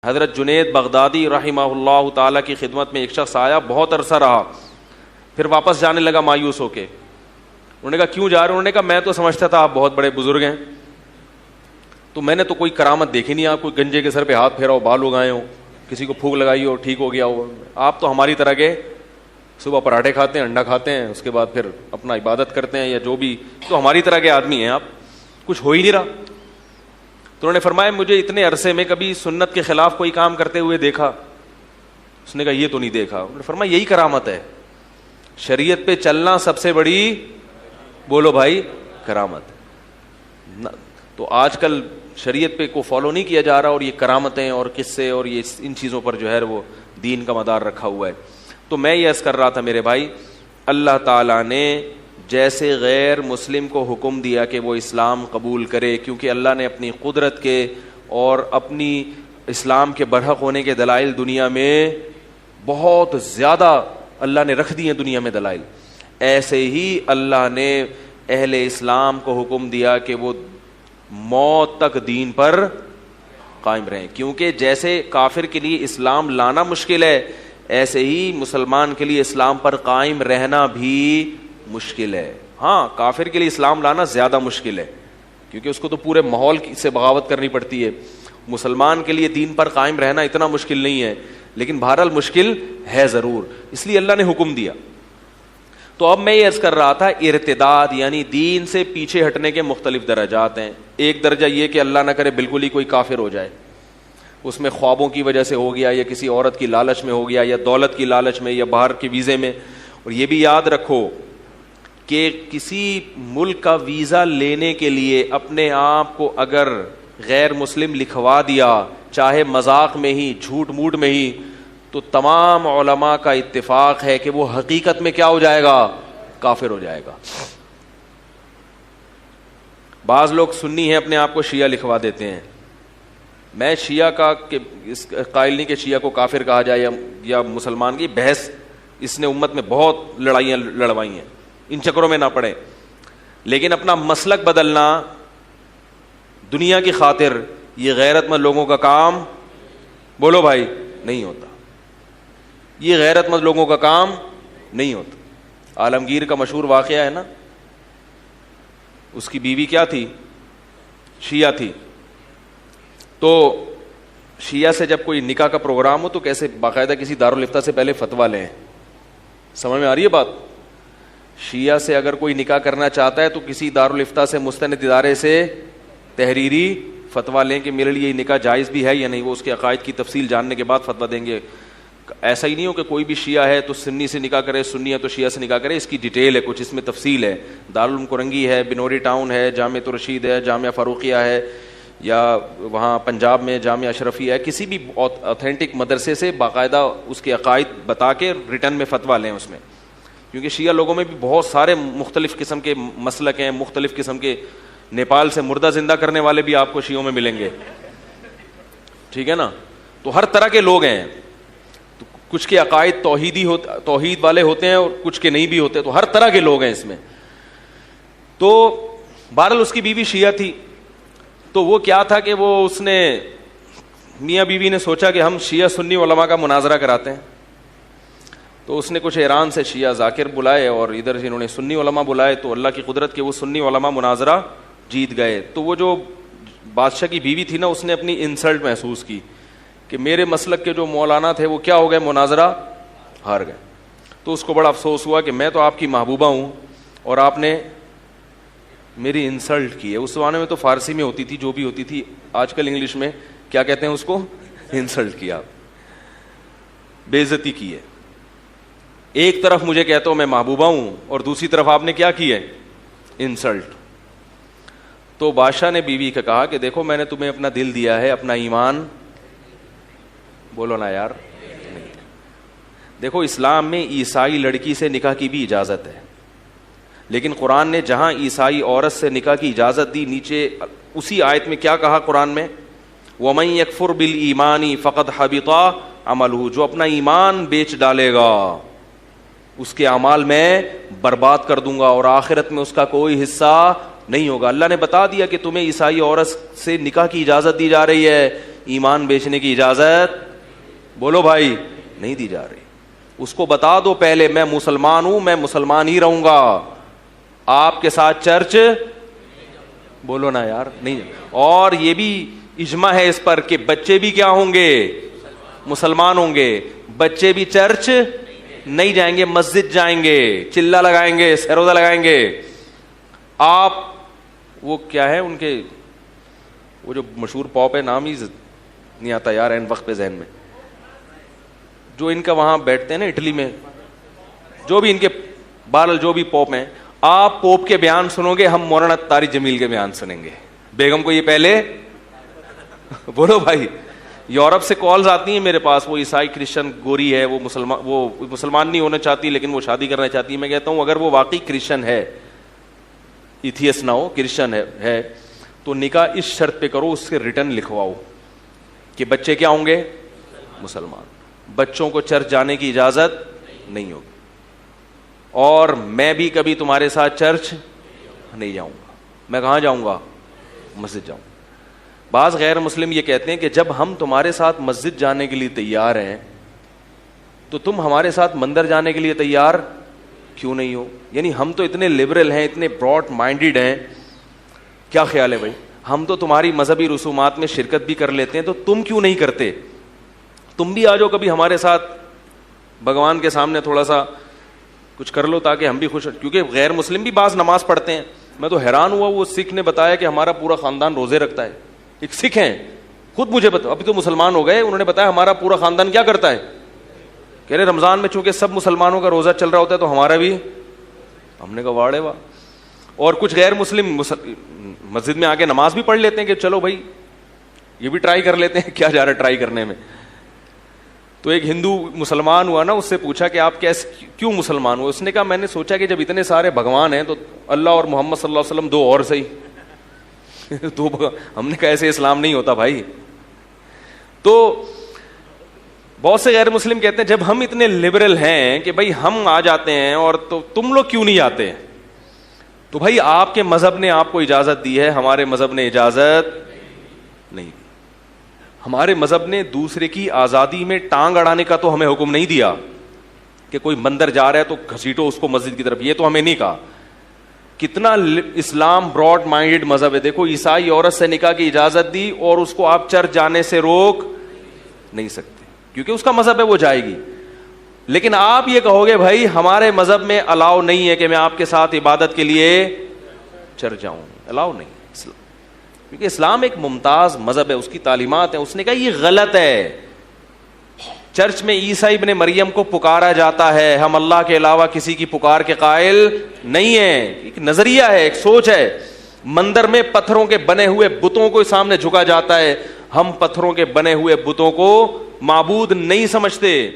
حضرت جنید بغدادی رحمہ اللہ تعالیٰ کی خدمت میں ایک شخص آیا, بہت عرصہ رہا, پھر واپس جانے لگا مایوس ہو کے. انہوں نے کہا کیوں جا رہے؟ انہوں نے کہا میں تو سمجھتا تھا آپ بہت بڑے بزرگ ہیں, تو میں نے تو کوئی کرامت دیکھی نہیں, آپ کوئی گنجے کے سر پہ ہاتھ پھیرا ہو, بال اگائے ہو, کسی کو پھونک لگائی ہو, ٹھیک ہو گیا ہو. آپ تو ہماری طرح کے صبح پراٹھے کھاتے ہیں, انڈا کھاتے ہیں, اس کے بعد پھر اپنا عبادت کرتے ہیں یا جو بھی, تو ہماری طرح کے آدمی ہیں آپ, کچھ ہو ہی نہیں رہا. تو انہوں نے فرمایا مجھے اتنے عرصے میں کبھی سنت کے خلاف کوئی کام کرتے ہوئے دیکھا؟ اس نے کہا یہ تو نہیں دیکھا. انہوں نے فرمایا یہی کرامت ہے, شریعت پہ چلنا سب سے بڑی, بولو بھائی, کرامت. تو آج کل شریعت پہ کو فالو نہیں کیا جا رہا, اور یہ کرامتیں اور قصے اور یہ ان چیزوں پر جو ہے وہ دین کا مدار رکھا ہوا ہے. تو میں یہ عرض کر رہا تھا میرے بھائی, اللہ تعالیٰ نے جیسے غیر مسلم کو حکم دیا کہ وہ اسلام قبول کرے, کیونکہ اللہ نے اپنی قدرت کے اور اپنی اسلام کے برحق ہونے کے دلائل دنیا میں بہت زیادہ اللہ نے رکھ دی ہیں دنیا میں دلائل, ایسے ہی اللہ نے اہل اسلام کو حکم دیا کہ وہ موت تک دین پر قائم رہیں. کیونکہ جیسے کافر کے لیے اسلام لانا مشکل ہے, ایسے ہی مسلمان کے لیے اسلام پر قائم رہنا بھی مشکل ہے. ہاں کافر کے لیے اسلام لانا زیادہ مشکل ہے, کیونکہ اس کو تو پورے ماحول سے بغاوت کرنی پڑتی ہے. مسلمان کے لیے دین پر قائم رہنا اتنا مشکل نہیں ہے, لیکن بہرحال مشکل ہے ضرور, اس لیے اللہ نے حکم دیا. تو اب میں یہ عرض کر رہا تھا, ارتداد یعنی دین سے پیچھے ہٹنے کے مختلف درجات ہیں. ایک درجہ یہ کہ اللہ نہ کرے بالکل ہی کوئی کافر ہو جائے, اس میں خوابوں کی وجہ سے ہو گیا, یا کسی عورت کی لالچ میں ہو گیا, یا دولت کی لالچ میں, یا باہر کے ویزے میں. اور یہ بھی یاد رکھو کہ کسی ملک کا ویزا لینے کے لیے اپنے آپ کو اگر غیر مسلم لکھوا دیا, چاہے مذاق میں ہی, جھوٹ موٹ میں ہی, تو تمام علماء کا اتفاق ہے کہ وہ حقیقت میں کیا ہو جائے گا؟ کافر ہو جائے گا. بعض لوگ سنی ہیں اپنے آپ کو شیعہ لکھوا دیتے ہیں. میں شیعہ کا قائل نہیں کہ شیعہ کو کافر کہا جائے یا مسلمان کی بحث, اس نے امت میں بہت لڑائیاں لڑوائی ہیں, ان چکروں میں نہ پڑے. لیکن اپنا مسلک بدلنا دنیا کی خاطر یہ غیرت مند لوگوں کا کام, بولو بھائی, نہیں ہوتا. یہ غیرت مند لوگوں کا کام نہیں ہوتا. عالمگیر کا مشہور واقعہ ہے نا, اس کی بیوی کیا تھی؟ شیعہ تھی. تو شیعہ سے جب کوئی نکاح کا پروگرام ہو تو کیسے باقاعدہ کسی دارالفتہ سے پہلے فتویٰ لیں. سمجھ میں آ رہی ہے بات؟ شیعہ سے اگر کوئی نکاح کرنا چاہتا ہے تو کسی دارالفتہ سے, مستند ادارے سے تحریری فتویٰ لیں کہ میرے لیے یہ نکاح جائز بھی ہے یا نہیں. وہ اس کے عقائد کی تفصیل جاننے کے بعد فتویٰ دیں گے. ایسا ہی نہیں ہو کہ کوئی بھی شیعہ ہے تو سنی سے نکاح کرے, سنی ہے تو شیعہ سے نکاح کرے. اس کی ڈیٹیل ہے, کچھ اس میں تفصیل ہے. دارالعلوم کرنگی ہے, بنوری ٹاؤن ہے, جامعہ رشید ہے, جامعہ فاروقیہ ہے, یا وہاں پنجاب میں جامعہ اشرفیہ ہے, کسی بھی اوتھینٹک مدرسے سے باقاعدہ اس کے عقائد بتا کے ریٹرن میں فتویٰ لیں اس میں. کیونکہ شیعہ لوگوں میں بھی بہت سارے مختلف قسم کے مسلک ہیں, مختلف قسم کے. نیپال سے مردہ زندہ کرنے والے بھی آپ کو شیعوں میں ملیں گے, ٹھیک ہے نا. تو ہر طرح کے لوگ ہیں. تو کچھ کے عقائد توحید والے ہوتے ہیں اور کچھ کے نہیں بھی ہوتے, تو ہر طرح کے لوگ ہیں اس میں. تو بہرحال اس کی بیوی شیعہ تھی. تو وہ کیا تھا کہ وہ اس نے میاں بیوی نے سوچا کہ ہم شیعہ سنی علماء کا مناظرہ کراتے ہیں. تو اس نے کچھ ایران سے شیعہ ذاکر بلائے اور ادھر سے انہوں نے سنی علماء بلائے. تو اللہ کی قدرت کے وہ سنی علماء مناظرہ جیت گئے. تو وہ جو بادشاہ کی بیوی تھی نا, اس نے اپنی انسلٹ محسوس کی کہ میرے مسلک کے جو مولانا تھے وہ کیا ہو گئے, مناظرہ ہار گئے. تو اس کو بڑا افسوس ہوا کہ میں تو آپ کی محبوبہ ہوں اور آپ نے میری انسلٹ کی ہے. اس زمانے میں تو فارسی میں ہوتی تھی جو بھی ہوتی تھی, آج کل انگلش میں کیا کہتے ہیں اس کو, انسلٹ کیا, بے عزتی کی ہے. ایک طرف مجھے کہتا ہوں میں محبوبہ ہوں اور دوسری طرف آپ نے کیا کی ہے, انسلٹ. تو بادشاہ نے بیوی کا کہا کہ دیکھو میں نے تمہیں اپنا دل دیا ہے, اپنا ایمان, بولو نا یار, دیکھو اسلام میں عیسائی لڑکی سے نکاح کی بھی اجازت ہے, لیکن قرآن نے جہاں عیسائی عورت سے نکاح کی اجازت دی, نیچے اسی آیت میں کیا کہا قرآن میں, وَمَن يَكْفُرْ بِالْإِيمَانِ فَقَدْ حَبِطَ عَمَلُهُ, جو اپنا ایمان بیچ ڈالے گا اس کے اعمال میں برباد کر دوں گا اور آخرت میں اس کا کوئی حصہ نہیں ہوگا. اللہ نے بتا دیا کہ تمہیں عیسائی عورت سے نکاح کی اجازت دی جا رہی ہے, ایمان بیچنے کی اجازت بولو بھائی نہیں دی جا رہی. اس کو بتا دو پہلے میں مسلمان ہوں, میں مسلمان ہی رہوں گا, آپ کے ساتھ چرچ بولو نا یار نہیں. اور یہ بھی اجماع ہے اس پر کہ بچے بھی کیا ہوں گے, مسلمان ہوں گے, بچے بھی چرچ نہیں جائیں گے, مسجد جائیں گے, چلا لگائیں گے, سروزہ لگائیں گے. آپ وہ کیا ہے ان کے وہ جو مشہور پاپ ہے, نام ہی نہیں آتا یار این وقت پہ ذہن میں, جو ان کا وہاں بیٹھتے ہیں نا اٹلی میں, جو بھی ان کے بہرحال جو بھی پوپ ہیں, آپ پوپ کے بیان سنو گے, ہم مولانا طارق جمیل کے بیان سنیں گے. بیگم کو یہ پہلے بولو بھائی, یورپ سے کالز آتی ہیں میرے پاس, وہ عیسائی کرسچن گوری ہے, وہ مسلمان نہیں ہونا چاہتی لیکن وہ شادی کرنا چاہتی ہے. میں کہتا ہوں اگر وہ واقعی کرسچن ہے, ایتھیسٹ نہ ہو, کرسچن ہے تو نکاح اس شرط پہ کرو, اس سے ریٹرن لکھواؤ کہ بچے کیا ہوں گے, مسلمان. بچوں کو چرچ جانے کی اجازت نہیں ہوگی, اور میں بھی کبھی تمہارے ساتھ چرچ نہیں جاؤں گا. میں کہاں جاؤں گا, مسجد جاؤں. بعض غیر مسلم یہ کہتے ہیں کہ جب ہم تمہارے ساتھ مسجد جانے کے لیے تیار ہیں تو تم ہمارے ساتھ مندر جانے کے لیے تیار کیوں نہیں ہو. یعنی ہم تو اتنے لبرل ہیں, اتنے براڈ مائنڈیڈ ہیں, کیا خیال ہے بھائی, ہم تو تمہاری مذہبی رسومات میں شرکت بھی کر لیتے ہیں, تو تم کیوں نہیں کرتے. تم بھی آ جاؤ کبھی ہمارے ساتھ, بھگوان کے سامنے تھوڑا سا کچھ کر لو تاکہ ہم بھی خوش. کیونکہ غیر مسلم بھی بعض نماز پڑھتے ہیں. میں تو حیران ہوا, وہ سکھ نے بتایا کہ ہمارا پورا خاندان روزے رکھتا ہے. ایک سکھ ہیں, خود مجھے ابھی تو مسلمان ہو گئے, انہوں نے بتایا ہمارا پورا خاندان کیا کرتا ہے. کہہ رہے رمضان میں چونکہ سب مسلمانوں کا روزہ چل رہا ہوتا ہے تو ہمارا بھی. ہم نے کہا واڑے واہ. اور کچھ غیر مسلم مسجد میں آ کے نماز بھی پڑھ لیتے ہیں کہ چلو بھائی یہ بھی ٹرائی کر لیتے ہیں, کیا جا رہا ہے ٹرائی کرنے میں. تو ایک ہندو مسلمان ہوا نا, اس سے پوچھا کہ آپ کیوں مسلمان ہوئے. اس نے کہا میں نے سوچا کہ جب اتنے سارے بھگوان ہیں تو اللہ اور محمد صلی اللہ علیہ وسلم دو اور صحیح. تو ہم نے کہا ایسے اسلام نہیں ہوتا بھائی. تو بہت سے غیر مسلم کہتے ہیں جب ہم اتنے لبرل ہیں کہ بھائی ہم آ جاتے ہیں اور تو تم لوگ کیوں نہیں آتے. تو بھائی آپ کے مذہب نے آپ کو اجازت دی ہے, ہمارے مذہب نے اجازت نہیں دی. ہمارے مذہب نے دوسرے کی آزادی میں ٹانگ اڑانے کا تو ہمیں حکم نہیں دیا کہ کوئی مندر جا رہا ہے تو گھسیٹو اس کو مسجد کی طرف, یہ تو ہمیں نہیں کہا. کتنا اسلام براڈ مائنڈیڈ مذہب ہے. دیکھو عیسائی عورت سے نکاح کی اجازت دی اور اس کو آپ چرچ جانے سے روک نہیں سکتے کیونکہ اس کا مذہب ہے, وہ جائے گی. لیکن آپ یہ کہو گے بھائی ہمارے مذہب میں الاؤ نہیں ہے کہ میں آپ کے ساتھ عبادت کے لیے چرچ جاؤں, الاؤ نہیں. کیونکہ اسلام ایک ممتاز مذہب ہے, اس کی تعلیمات ہیں. اس نے کہا یہ غلط ہے. چرچ میں عیسیٰ ابن مریم کو پکارا جاتا ہے, ہم اللہ کے علاوہ کسی کی پکار کے قائل نہیں ہیں. ایک نظریہ ہے, ایک سوچ ہے. مندر میں پتھروں کے بنے ہوئے بتوں کو سامنے جھکا جاتا ہے, ہم پتھروں کے بنے ہوئے بتوں کو معبود نہیں سمجھتے.